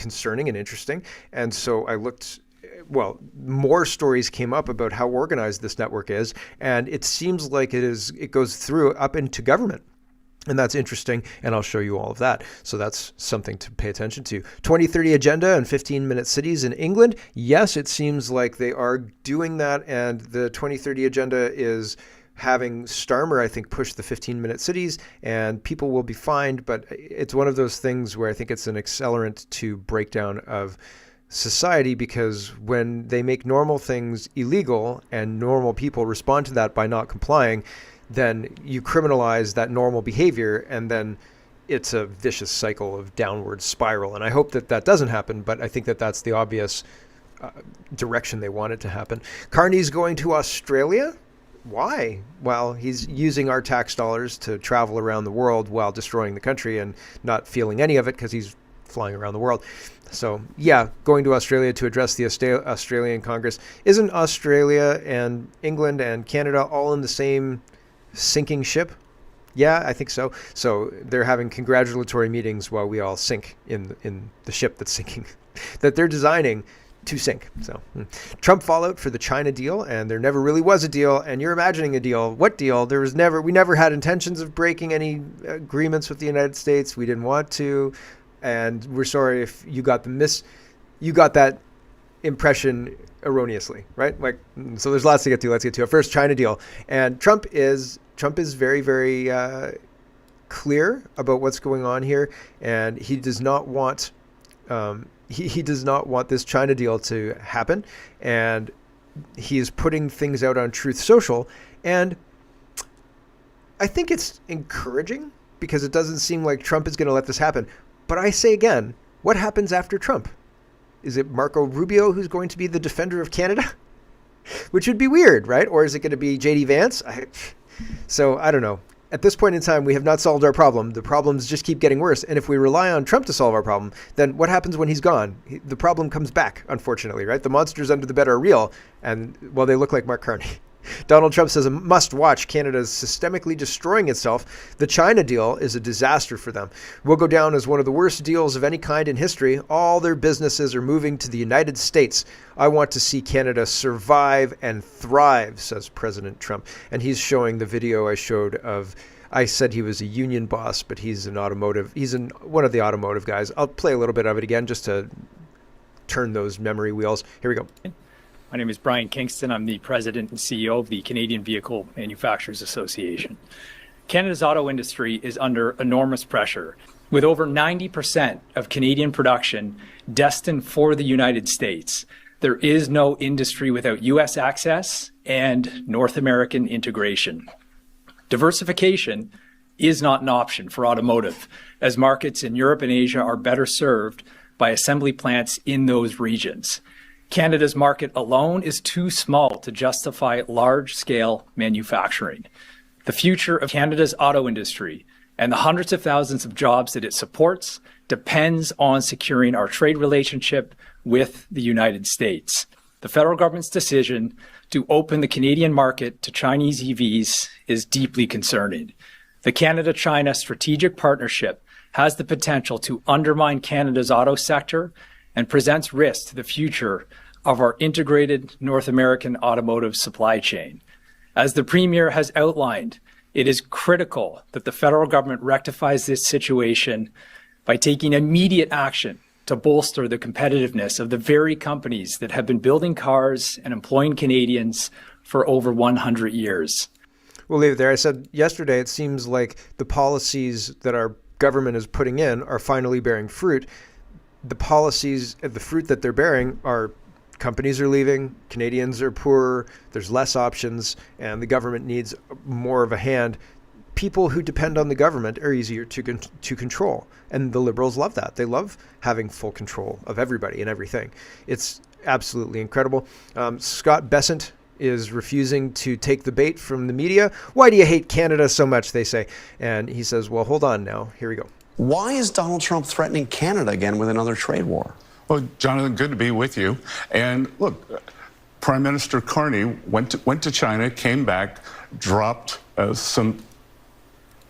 concerning and interesting. And so I looked, well, more stories came up about how organized this network is. And it seems like it goes through up into government. And that's interesting, and I'll show you all of that. So that's something to pay attention to. 2030 agenda and 15-minute cities in England. Yes, it seems like they are doing that, and the 2030 agenda is having Starmer, I think, push the 15-minute cities, and people will be fined. But it's one of those things where I think it's an accelerant to breakdown of society, because when they make normal things illegal and normal people respond to that by not complying, then you criminalize that normal behavior, and then it's a vicious cycle of downward spiral. And I hope that that doesn't happen, but I think that that's the obvious direction they want it to happen. Carney's going to Australia. Why? Well, he's using our tax dollars to travel around the world while destroying the country and not feeling any of it because he's flying around the world. So yeah, going to Australia to address the Australian Congress. Isn't Australia and England and Canada all in the same sinking ship? Yeah, I think so. So they're having congratulatory meetings while we all sink in the ship that's sinking, that they're designing to sink. So Trump fallout for the China deal, and there never really was a deal, and you're imagining a deal. What deal? We never had intentions of breaking any agreements with the United States. We didn't want to, and we're sorry if you got that impression erroneously, right? Like, so there's lots to get to. Let's get to it. First, China deal. And Trump is very, very clear about what's going on here, and he does not want he does not want this China deal to happen, and he is putting things out on Truth Social, and I think it's encouraging because it doesn't seem like Trump is going to let this happen. But I say again, what happens after Trump? Is it Marco Rubio who's going to be the defender of Canada? Which would be weird, right? Or is it going to be J.D. Vance? So I don't know. At this point in time, we have not solved our problem. The problems just keep getting worse. And if we rely on Trump to solve our problem, then what happens when he's gone? The problem comes back, unfortunately, right? The monsters under the bed are real. And, well, they look like Mark Carney. Donald Trump says a must-watch. Canada's systemically destroying itself. The China deal is a disaster for them. Will go down as one of the worst deals of any kind in history. All their businesses are moving to the United States. I want to see Canada survive and thrive, says President Trump. And he's showing the video I showed of, I said he was a union boss, but he's one of the automotive guys. I'll play a little bit of it again just to turn those memory wheels. Here we go. My name is Brian Kingston. I'm the president and CEO of the Canadian Vehicle Manufacturers Association. Canada's auto industry is under enormous pressure, with over 90% of Canadian production destined for the United States. There is no industry without U.S. access and North American integration. Diversification is not an option for automotive, as markets in Europe and Asia are better served by assembly plants in those regions. Canada's market alone is too small to justify large-scale manufacturing. The future of Canada's auto industry and the hundreds of thousands of jobs that it supports depends on securing our trade relationship with the United States. The federal government's decision to open the Canadian market to Chinese EVs is deeply concerning. The Canada-China strategic partnership has the potential to undermine Canada's auto sector and presents risk to the future of our integrated North American automotive supply chain. As the Premier has outlined, it is critical that the federal government rectifies this situation by taking immediate action to bolster the competitiveness of the very companies that have been building cars and employing Canadians for over 100 years. We'll leave it there. I said yesterday, it seems like the policies that our government is putting in are finally bearing fruit. The policies, the fruit that they're bearing are companies are leaving, Canadians are poorer, there's less options, and the government needs more of a hand. People who depend on the government are easier to control, and the Liberals love that. They love having full control of everybody and everything. It's absolutely incredible. Scott Bessent is refusing to take the bait from the media. Why do you hate Canada so much, they say. And he says, well, hold on now. Here we go. Why is Donald Trump threatening Canada again with another trade war? Well, Jonathan, good to be with you. And look, Prime Minister Carney went to China, came back, dropped some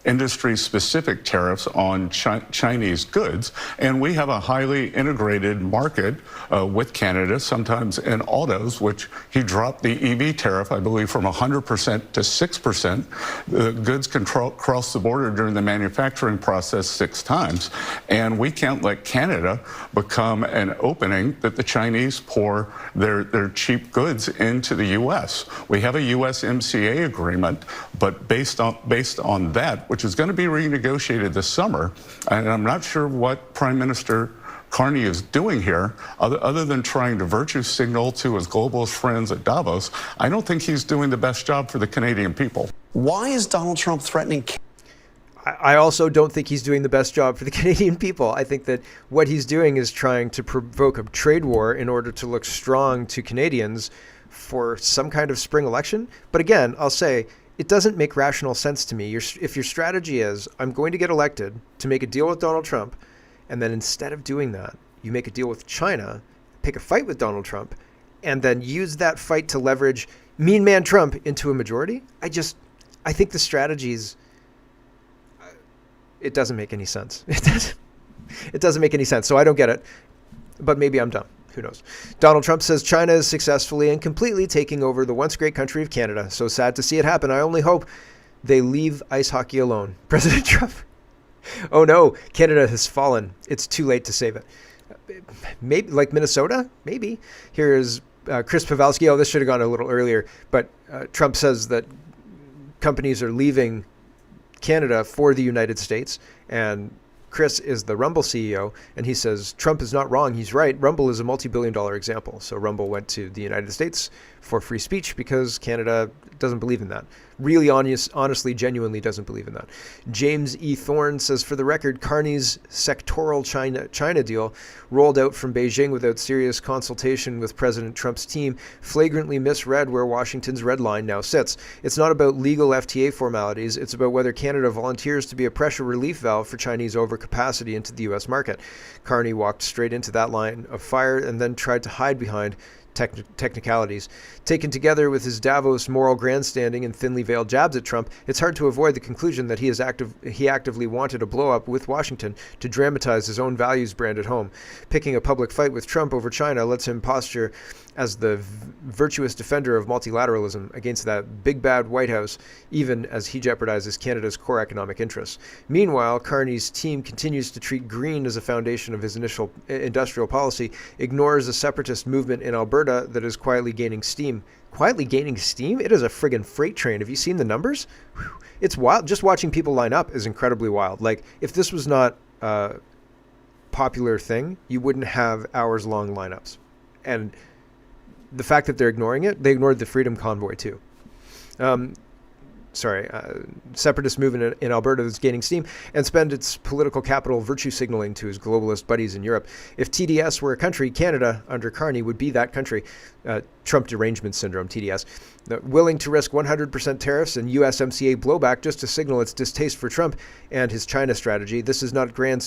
industry-specific tariffs on Chinese goods, and we have a highly integrated market with Canada, sometimes in autos, which he dropped the EV tariff, I believe, from 100% to 6%. The goods can cross the border during the manufacturing process 6 times, and we can't let Canada become an opening that the Chinese pour their cheap goods into the U.S. We have a USMCA agreement, but based on that, which is going to be renegotiated this summer, and I'm not sure what Prime Minister Carney is doing here, other than trying to virtue signal to his globalist friends at Davos. I don't think he's doing the best job for the Canadian people. Why is Donald Trump threatening I also don't think he's doing the best job for the Canadian people. I think that what he's doing is trying to provoke a trade war in order to look strong to Canadians for some kind of spring election. But again, I'll say it doesn't make rational sense to me. If your strategy is, I'm going to get elected to make a deal with Donald Trump, and then instead of doing that, you make a deal with China, pick a fight with Donald Trump, and then use that fight to leverage Mean Man Trump into a majority, I think the strategies, it doesn't make any sense. It doesn't make any sense. So I don't get it, but maybe I'm dumb. Who knows? Donald Trump says China is successfully and completely taking over the once great country of Canada. So sad to see it happen. I only hope they leave ice hockey alone. President Trump. Oh no, Canada has fallen. It's too late to save it. Maybe like Minnesota? Maybe. Here is Chris Pavelski. Oh, this should have gone a little earlier. But Trump says that companies are leaving Canada for the United States, and Chris is the Rumble CEO, and he says Trump is not wrong. He's right. Rumble is a multi-billion-dollar example. So Rumble went to the United States for free speech because Canada doesn't believe in that. Really honestly, genuinely doesn't believe in that. James E. Thorne says, for the record, Carney's sectoral China deal rolled out from Beijing without serious consultation with President Trump's team flagrantly misread where Washington's red line now sits. It's not about legal FTA formalities. It's about whether Canada volunteers to be a pressure relief valve for Chinese overcapacity into the U.S. market. Carney walked straight into that line of fire and then tried to hide behind technicalities. Taken together with his Davos moral grandstanding and thinly veiled jabs at Trump, it's hard to avoid the conclusion that he actively wanted a blow-up with Washington to dramatize his own values brand at home. Picking a public fight with Trump over China lets him posture as the virtuous defender of multilateralism against that big bad White House, even as he jeopardizes Canada's core economic interests. Meanwhile, Carney's team continues to treat green as a foundation of his initial industrial policy, ignores a separatist movement in Alberta that is quietly gaining steam. Quietly gaining steam? It is a friggin' freight train. Have you seen the numbers? Whew. It's wild. Just watching people line up is incredibly wild. Like, if this was not a popular thing, you wouldn't have hours-long lineups. And the fact that they're ignoring it, they ignored the Freedom Convoy too. Separatist movement in Alberta is gaining steam and spend its political capital virtue signaling to his globalist buddies in Europe. If TDS were a country, Canada, under Carney, would be that country. Trump derangement syndrome, TDS. Willing to risk 100% tariffs and USMCA blowback just to signal its distaste for Trump and his China strategy. This is not a grand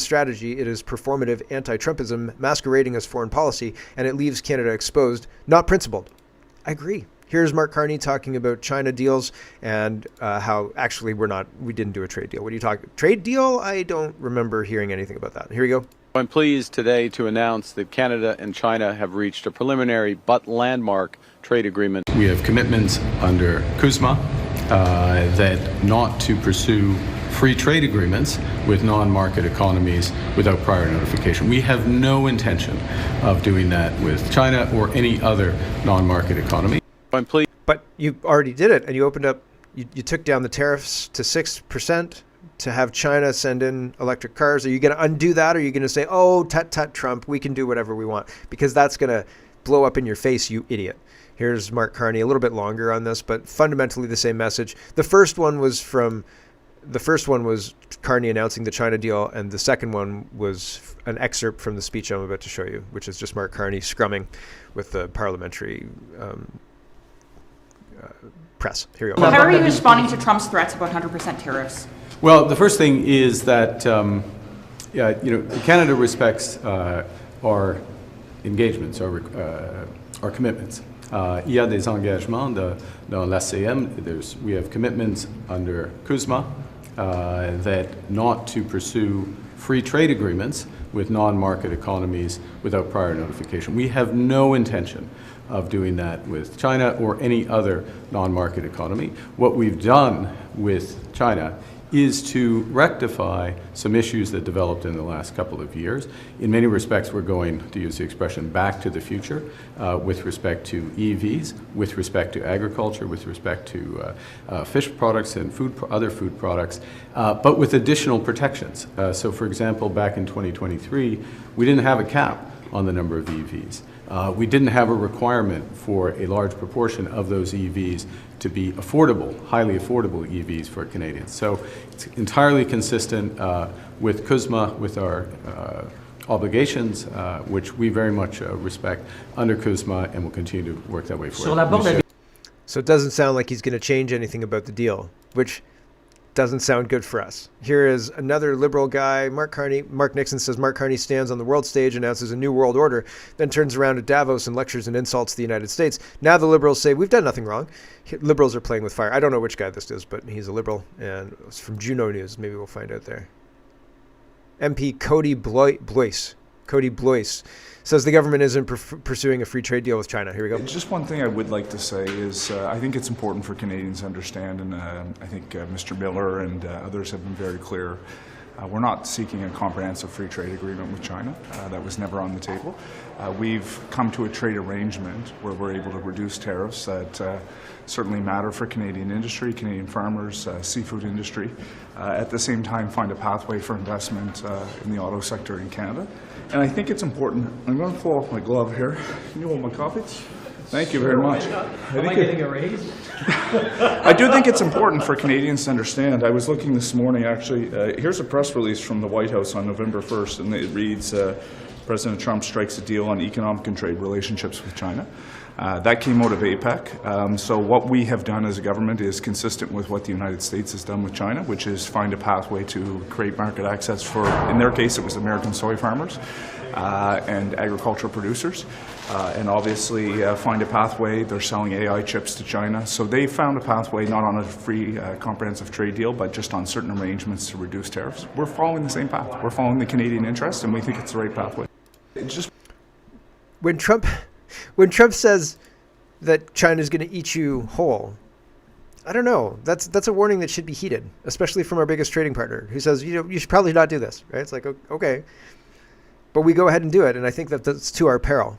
strategy. It is performative anti-Trumpism masquerading as foreign policy, and it leaves Canada exposed, not principled. I agree. Here's Mark Carney talking about China deals and how actually we didn't do a trade deal. What are you talking? Trade deal? I don't remember hearing anything about that. Here we go. I'm pleased today to announce that Canada and China have reached a preliminary but landmark trade agreement. We have commitments under CUSMA that not to pursue free trade agreements with non-market economies without prior notification. We have no intention of doing that with China or any other non-market economy. I'm pleased. But you already did it, and you opened up, you took down the tariffs to 6% to have China send in electric cars. Are you going to undo that, or are you going to say, oh, tut, Trump, we can do whatever we want? Because that's going to blow up in your face, you idiot. Here's Mark Carney, a little bit longer on this, but fundamentally the same message. The first one was Carney announcing the China deal, and the second one was an excerpt from the speech I'm about to show you, which is just Mark Carney scrumming with the parliamentary press. Here we go. How are you responding to Trump's threats about 100% tariffs? Well, the first thing is that Canada respects our engagements, our commitments. Il y a des engagements dans l'ACM. We have commitments under CUSMA that not to pursue free trade agreements with non-market economies without prior notification. We have no intention of doing that with China or any other non-market economy. What we've done with China is to rectify some issues that developed in the last couple of years. In many respects, we're going, to use the expression, back to the future with respect to EVs, with respect to agriculture, with respect to fish products and other food products, but with additional protections. So, for example, back in 2023, we didn't have a cap on the number of EVs. We didn't have a requirement for a large proportion of those EVs to be affordable, highly affordable EVs for Canadians. So it's entirely consistent with CUSMA, with our obligations, which we very much respect under CUSMA and will continue to work that way forward. So it doesn't sound like he's going to change anything about the deal, which doesn't sound good for us. Here is another Liberal guy, Mark Carney. Mark Nixon says Mark Carney stands on the world stage, announces a new world order, then turns around at Davos and lectures and insults the United States. Now the Liberals say, we've done nothing wrong. Liberals are playing with fire. I don't know which guy this is, but he's a Liberal, and it's from Juno News. Maybe we'll find out there. MP Cody Blois says the government isn't pursuing a free trade deal with China. Here we go. Just one thing I would like to say is I think it's important for Canadians to understand, and I think Mr. Miller and others have been very clear. We're not seeking a comprehensive free trade agreement with China. That was never on the table. We've come to a trade arrangement where we're able to reduce tariffs that certainly matter for Canadian industry, Canadian farmers, seafood industry. At the same time, find a pathway for investment in the auto sector in Canada. And I think it's important. I'm going to pull off my glove here. Can you hold my coffee? Thank you very much. Am I getting a raise? I do think it's important for Canadians to understand. I was looking this morning, actually. Here's a press release from the White House on November 1st, and it reads, President Trump strikes a deal on economic and trade relationships with China. That came out of APEC. So what we have done as a government is consistent with what the United States has done with China, which is find a pathway to create market access for, in their case, it was American soy farmers and agricultural producers. And obviously find a pathway. They're selling AI chips to China. So they found a pathway not on a free comprehensive trade deal, but just on certain arrangements to reduce tariffs. We're following the same path. We're following the Canadian interest, and we think it's the right pathway. It's just When Trump says that China's going to eat you whole, I don't know. That's a warning that should be heeded, especially from our biggest trading partner, who says, you should probably not do this, right? It's like, okay. But we go ahead and do it, and I think that's to our peril.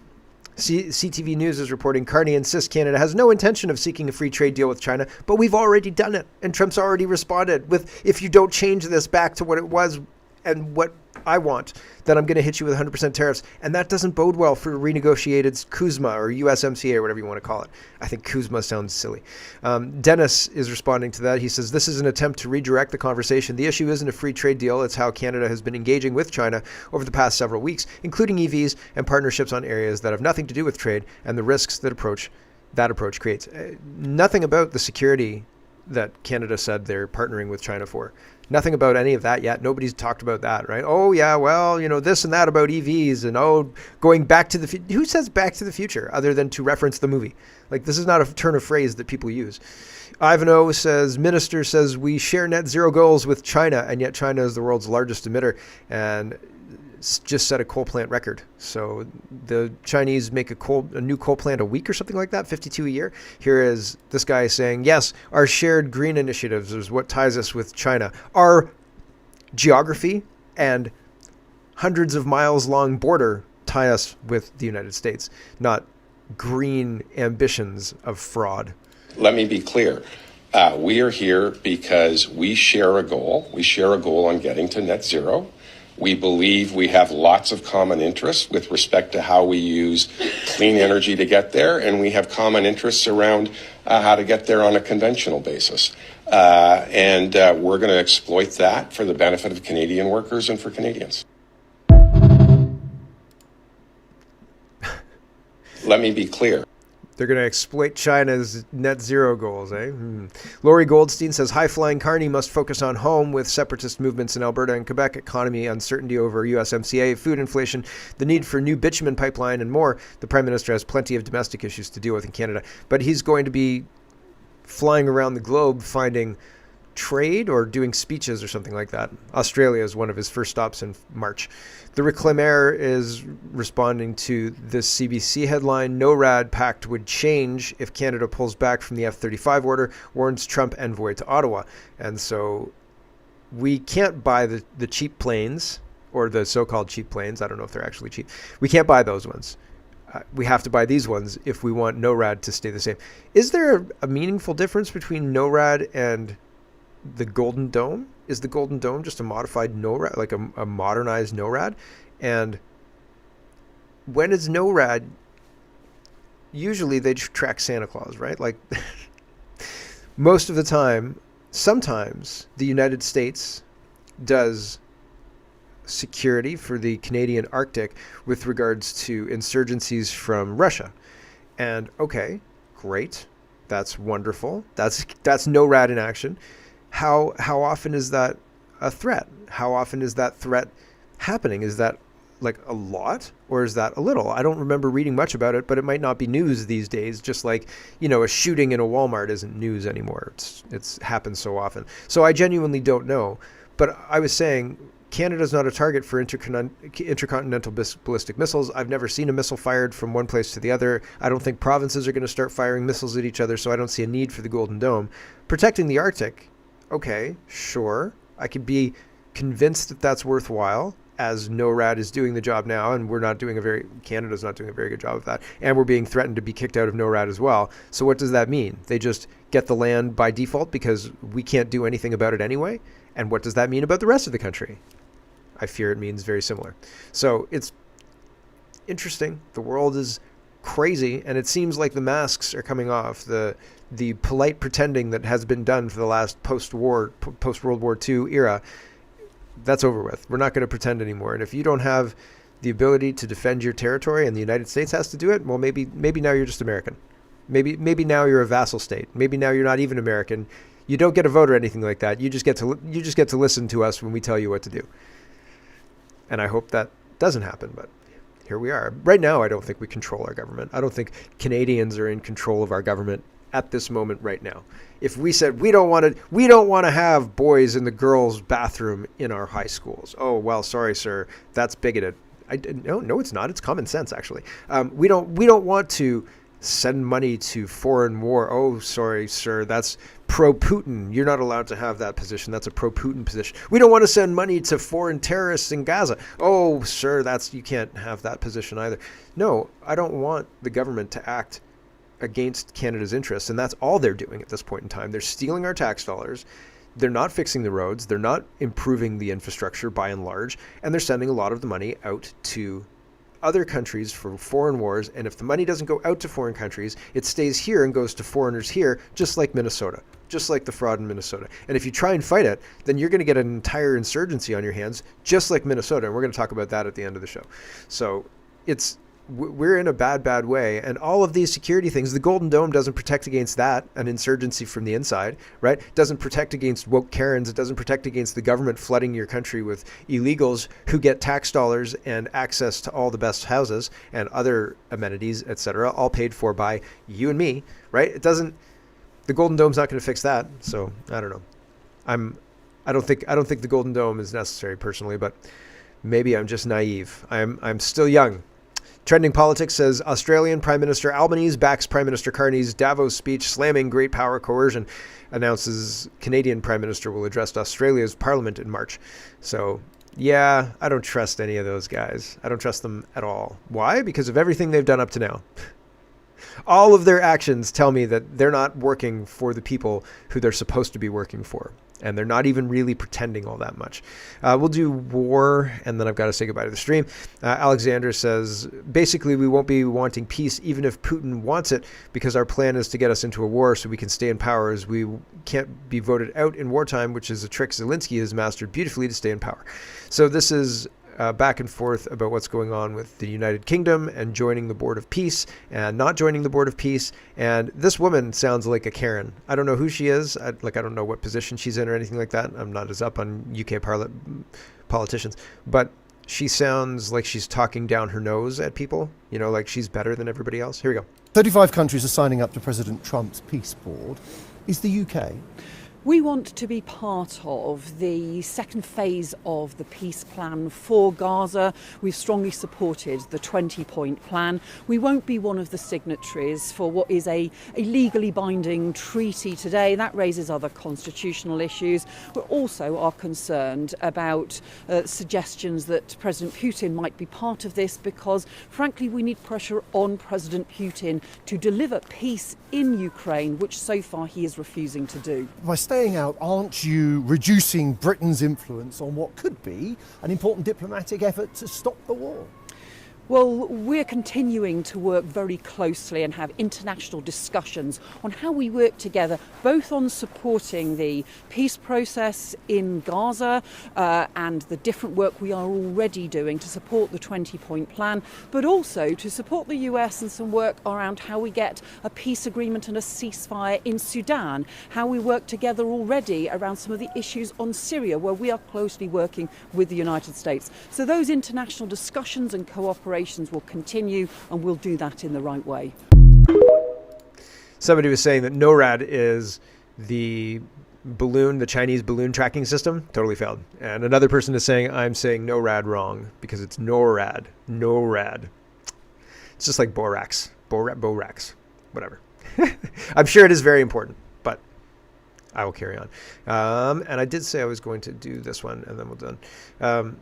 CTV News is reporting Carney insists Canada has no intention of seeking a free trade deal with China, but we've already done it. And Trump's already responded with, if you don't change this back to what it was and what I want, then I'm going to hit you with 100% tariffs. And that doesn't bode well for renegotiated CUSMA or USMCA or whatever you want to call it. I think CUSMA sounds silly. Dennis is responding to that. He says, this is an attempt to redirect the conversation. The issue isn't a free trade deal. It's how Canada has been engaging with China over the past several weeks, including EVs and partnerships on areas that have nothing to do with trade and the risks that approach creates. Nothing about the security that Canada said they're partnering with China for. Nothing about any of that yet. Nobody's talked about that, right? Oh, yeah, well, this and that about EVs and, going back to the future. Who says back to the future other than to reference the movie? Like, this is not a turn of phrase that people use. Ivano says, Minister says we share net zero goals with China, and yet China is the world's largest emitter and just set a coal plant record. So the Chinese make a new coal plant a week or something like that, 52 a year. Here is this guy saying, yes, our shared green initiatives is what ties us with China. Our geography and hundreds of miles long border tie us with the United States, not green ambitions of fraud. Let me be clear. We are here because we share a goal. We share a goal on getting to net zero. We believe we have lots of common interests with respect to how we use clean energy to get there, and we have common interests around how to get there on a conventional basis. And we're going to exploit that for the benefit of Canadian workers and for Canadians. Let me be clear. They're going to exploit China's net zero goals, eh? Laurie Goldstein says, high-flying Carney must focus on home with separatist movements in Alberta and Quebec, economy, uncertainty over USMCA, food inflation, the need for new bitumen pipeline, and more. The Prime Minister has plenty of domestic issues to deal with in Canada. But he's going to be flying around the globe finding trade or doing speeches or something like that. Australia is one of his first stops in March. The Reclamaire is responding to this CBC headline: NORAD pact would change if Canada pulls back from the F-35 order, warns Trump envoy to Ottawa. And so we can't buy the cheap planes, or the so-called cheap planes. I don't know if they're actually cheap. We can't buy those ones. We have to buy these ones if we want NORAD to stay the same. Is there a meaningful difference between NORAD and the Golden Dome? Is the Golden Dome just a modified NORAD, like a modernized NORAD? And when is NORAD? Usually they track Santa Claus, right? Like most of the time, sometimes the United States does security for the Canadian Arctic with regards to insurgencies from Russia. And okay, great. That's wonderful. That's NORAD in action. How often is that a threat? How often is that threat happening? Is that like a lot, or is that a little? I don't remember reading much about it, but it might not be news these days, just like, a shooting in a Walmart isn't news anymore. It's happened so often. So I genuinely don't know. But I was saying, Canada's not a target for intercontinental ballistic missiles. I've never seen a missile fired from one place to the other. I don't think provinces are going to start firing missiles at each other, so I don't see a need for the Golden Dome. Protecting the Arctic, okay, sure. I could be convinced that that's worthwhile, as NORAD is doing the job now, and Canada's not doing a very good job of that. And we're being threatened to be kicked out of NORAD as well. So what does that mean? They just get the land by default because we can't do anything about it anyway? And what does that mean about the rest of the country? I fear it means very similar. So it's interesting. The world is crazy, and it seems like the masks are coming off. The polite pretending that has been done for the last post-World War II era, that's over with. We're not going to pretend anymore. And if you don't have the ability to defend your territory and the United States has to do it, well, maybe now you're just American. Maybe now you're a vassal state. Maybe now you're not even American. You don't get a vote or anything like that. You just get to listen to us when we tell you what to do. And I hope that doesn't happen, but here we are. Right now, I don't think we control our government. I don't think Canadians are in control of our government at this moment right now. If we said we don't want to have boys in the girls' bathroom in our high schools. Oh, well, sorry, sir. That's bigoted. No, it's not. It's common sense, actually. We don't want to send money to foreign war. Oh, sorry, sir. That's pro-Putin. You're not allowed to have that position. That's a pro-Putin position. We don't want to send money to foreign terrorists in Gaza. Oh, sir, you can't have that position either. No, I don't want the government to act against Canada's interests, and that's all they're doing at this point in time. They're stealing our tax dollars. They're not fixing the roads. They're not improving the infrastructure by and large, and they're sending a lot of the money out to other countries for foreign wars. And if the money doesn't go out to foreign countries, it stays here and goes to foreigners here, just like Minnesota, just like the fraud in Minnesota. And if you try and fight it, then you're going to get an entire insurgency on your hands, just like Minnesota. And we're going to talk about that at the end of the show. So we're in a bad way. And all of these security things, the Golden Dome doesn't protect against that, an insurgency from the inside, right? It doesn't protect against woke Karens. It doesn't protect against the government flooding your country with illegals who get tax dollars and access to all the best houses and other amenities, etc., all paid for by you and me, right? The Golden Dome's not going to fix that. So I don't know. I don't think the Golden Dome is necessary personally, but maybe I'm just naive. I'm still young. Trending Politics says Australian Prime Minister Albanese backs Prime Minister Carney's Davos speech slamming great power coercion, announces Canadian Prime Minister will address Australia's Parliament in March. So, yeah, I don't trust any of those guys. I don't trust them at all. Why? Because of everything they've done up to now. All of their actions tell me that they're not working for the people who they're supposed to be working for. And they're not even really pretending all that much. We'll do war, and then I've got to say goodbye to the stream. Alexander says, basically, we won't be wanting peace even if Putin wants it, because our plan is to get us into a war so we can stay in power, as we can't be voted out in wartime, which is a trick Zelensky has mastered beautifully to stay in power. So this is back and forth about what's going on with the United Kingdom and joining the Board of Peace and not joining the Board of Peace. And this woman sounds like a Karen. I don't know who she is. I don't know what position she's in or anything like that. I'm not as up on UK politicians, but she sounds like she's talking down her nose at people, like she's better than everybody else. Here we go. 35 countries are signing up to President Trump's peace board. Is the UK? We want to be part of the second phase of the peace plan for Gaza. We've strongly supported the 20-point plan. We won't be one of the signatories for what is a legally binding treaty today. That raises other constitutional issues. We also are concerned about suggestions that President Putin might be part of this because, frankly, we need pressure on President Putin to deliver peace in Ukraine, which so far he is refusing to do. By staying out, aren't you reducing Britain's influence on what could be an important diplomatic effort to stop the war? Well, we're continuing to work very closely and have international discussions on how we work together, both on supporting the peace process in Gaza and the different work we are already doing to support the 20-point plan, but also to support the US and some work around how we get a peace agreement and a ceasefire in Sudan, how we work together already around some of the issues on Syria, where we are closely working with the United States. So those international discussions and cooperation will continue, and we'll do that in the right way. Somebody was saying that NORAD is the Chinese balloon tracking system. Totally failed. And another person is saying, I'm saying NORAD wrong because it's NORAD. NORAD. It's just like borax. Borax. Whatever. I'm sure it is very important, but I will carry on. And I did say I was going to do this one, and then we're done.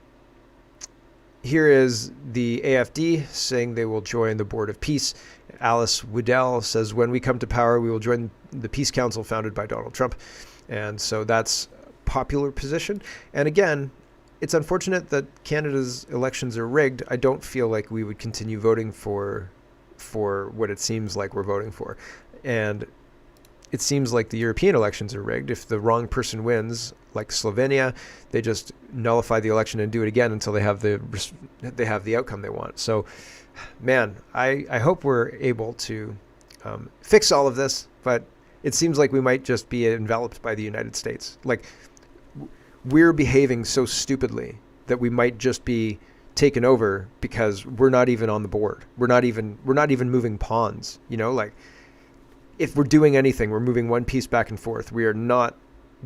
Here is the AFD saying they will join the Board of Peace. Alice Waddell says, when we come to power, we will join the Peace Council founded by Donald Trump. And so that's popular position. And again, it's unfortunate that Canada's elections are rigged. I don't feel like we would continue voting for what it seems like we're voting for. And it seems like the European elections are rigged. If the wrong person wins, like Slovenia, they just nullify the election and do it again until they have the outcome they want. So, man, I hope we're able to fix all of this, but it seems like we might just be enveloped by the United States. Like, we're behaving so stupidly that we might just be taken over because we're not even on the board. We're not even moving pawns, like, if we're doing anything, we're moving one piece back and forth. We are not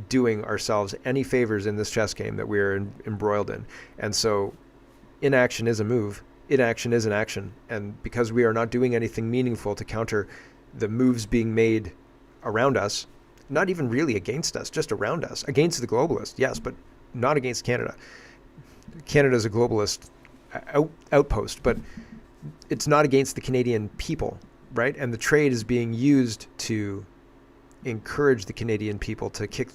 doing ourselves any favors in this chess game that we are embroiled in. And so inaction is a move. Inaction is an action. And because we are not doing anything meaningful to counter the moves being made around us, not even really against us, just around us, against the globalists, yes, but not against Canada. Canada is a globalist outpost, but it's not against the Canadian people. Right? And the trade is being used to encourage the Canadian people to kick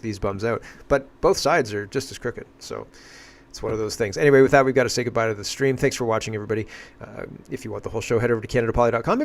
these bums out. But both sides are just as crooked. So it's one of those things. Anyway, with that, we've got to say goodbye to the stream. Thanks for watching, everybody. If you want the whole show, head over to CanadaPoly.com. If not,